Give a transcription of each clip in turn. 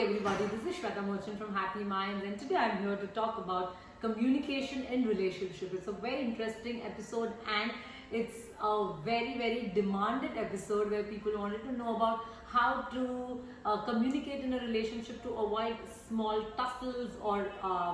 everybody, this is Shweta Merchant from Happy Minds, and today I'm here to talk about communication in relationship. It's a very interesting episode and it's a very demanded episode where people wanted to know about how to communicate in a relationship to avoid small tussles or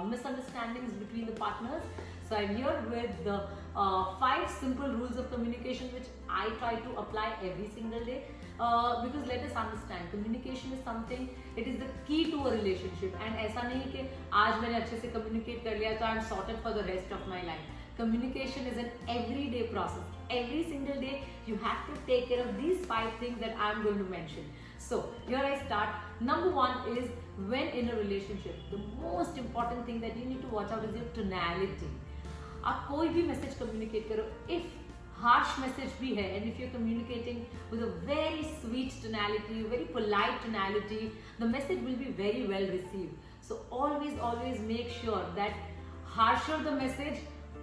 misunderstandings between the partners. So I'm here with the 5 simple rules of communication which I try to apply every single day. Because let us understand, communication is something, it is the key to a relationship. And ऐसा नहीं कि आज मैंने अच्छे से communicate कर लिया तो I'm sorted for the rest of my life. Communication is an everyday process. Every single day you have to take care of these 5 things that I'm going to mention. So here I start. Number 1 is when in a relationship, the most important thing that you need to watch out is your tonality. आप कोई भी message communicate करो, if harsh message भी है, and if you're communicating with a very sweet tonality, a very polite tonality, the message will be very well received. So always make sure that harsher the message,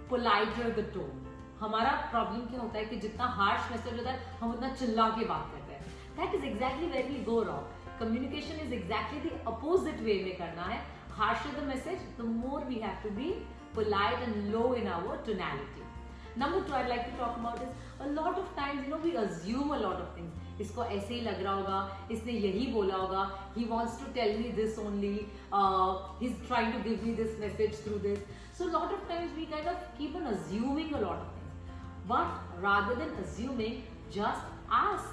politer the tone. हमारा problem क्या होता है कि जितना harsh message होता है हम उतना चिल्ला के बात करते हैं. That is exactly where we go wrong. Communication is exactly the opposite way में करना है. Harsher the message, the more we have to be polite and low in our tonality. Number 2 I'd like to talk about is a lot of times we assume a lot of things. इसको ऐसे ही लग रहा होगा, इसने यही बोला होगा, he wants to tell me this only, he's trying to give me this message through this. So a lot of times we kind of keep on assuming a lot of things. But rather than assuming, just ask,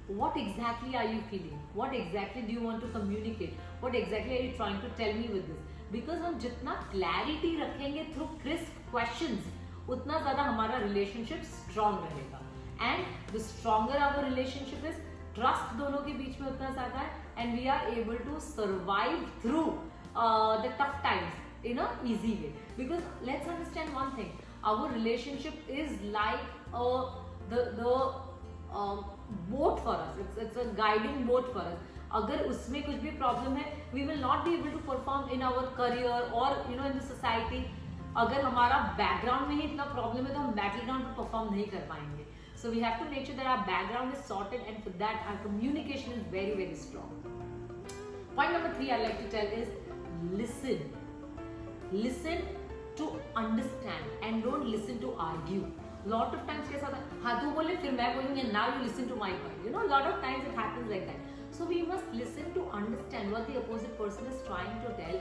what exactly are you feeling? What exactly do you want to communicate? What exactly are you trying to tell me with this? Because हम जितना clarity रखेंगे through crisp questions, उतना ज़्यादा हमारा relationship strong रहेगा. And the stronger our relationship is, trust दोनों के बीच में उतना ज़्यादा है, and we are able to survive through the tough times in a easy way. Because let's understand one thing, our relationship is like the boat for us. It's a guiding boat for us. अगर उसमें कुछ भी problem है, we will not be able to perform in our career और in the society. अगर हमारा background में ही इतना प्रॉब्लम है तो हम बैटलग्राउंड पे परफॉर्म नहीं कर पाएंगे. So we have to make sure that our background is sorted, and for that our communication is very strong. Point number 3 I like to tell is listen. Listen to understand and don't listen to argue. Lot of times कैसा होता है, हाँ तू बोले फिर मैं बोलूंगी, now you listen to my point. Lot of times it happens like that. So we must listen to understand what the opposite person is trying to tell,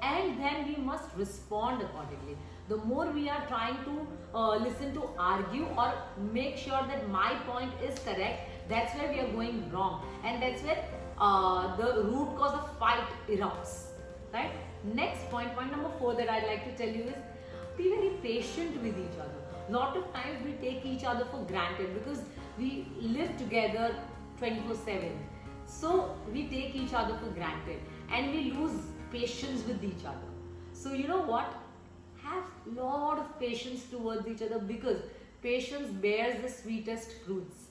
and then we must respond accordingly. The more we are trying to listen to argue or make sure that my point is correct, that's where we are going wrong, and that's where the root cause of fight erupts, right? Next point number 4 that I'd like to tell you is be very patient with each other. Lot of times we take each other for granted because we live together 24/7. So we take each other for granted and we lose patience with each other. So you know what? Have lot of patience towards each other, because patience bears the sweetest fruits.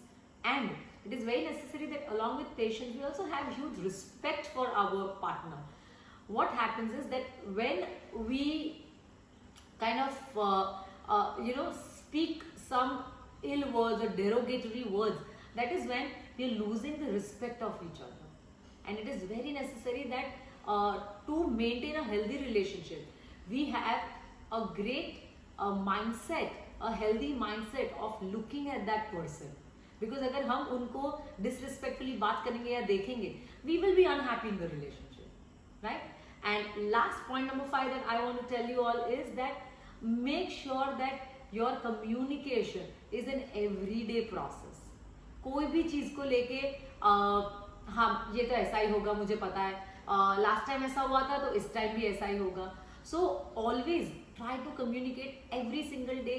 And it is very necessary that along with patience we also have huge respect for our partner. What happens is that when we kind of speak some ill words or derogatory words, that is when we are losing the respect of each other. And it is very necessary that to maintain a healthy relationship, we have a great mindset, a healthy mindset of looking at that person. Because अगर हम उनको disrespectfully बात करेंगे या देखेंगे, we will be unhappy in the relationship, right? And last point number 5 that I want to tell you all is that make sure that your communication is an everyday process. कोई भी चीज को लेके हाँ ये तो ऐसा ही होगा, मुझे पता है, लास्ट टाइम ऐसा हुआ था तो इस टाइम भी ऐसा ही होगा. So always try to communicate every single day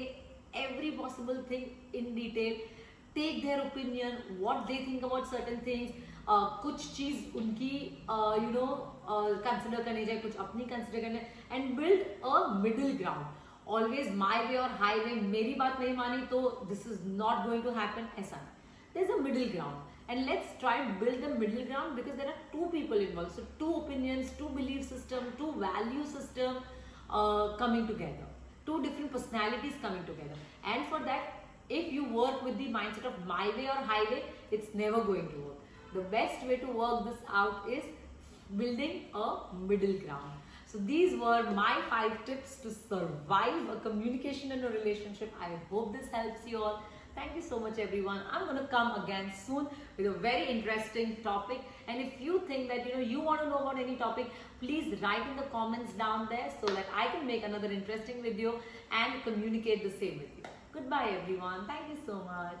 every possible thing in detail. Take their opinion, what they think about certain things. कुछ चीज उनकी कंसिडर करनी चाहिए, कुछ अपनी कंसिडर करनी, and build a middle ground. Always my way or highway, मेरी बात नहीं मानी तो this is not going to happen, ऐसा. There's a middle ground, and let's try and build the middle ground, because there are 2 people involved, so 2 opinions, 2 belief system, 2 value system coming together, 2 different personalities coming together. And for that, if you work with the mindset of my way or highway, it's never going to work. The best way to work this out is building a middle ground. So these were my 5 tips to survive a communication in a relationship. I hope this helps you all. Thank you so much, everyone. I'm going to come again soon with a very interesting topic. And if you think that you want to know about any topic, please write in the comments down there so that I can make another interesting video and communicate the same with you. Goodbye, everyone. Thank you so much.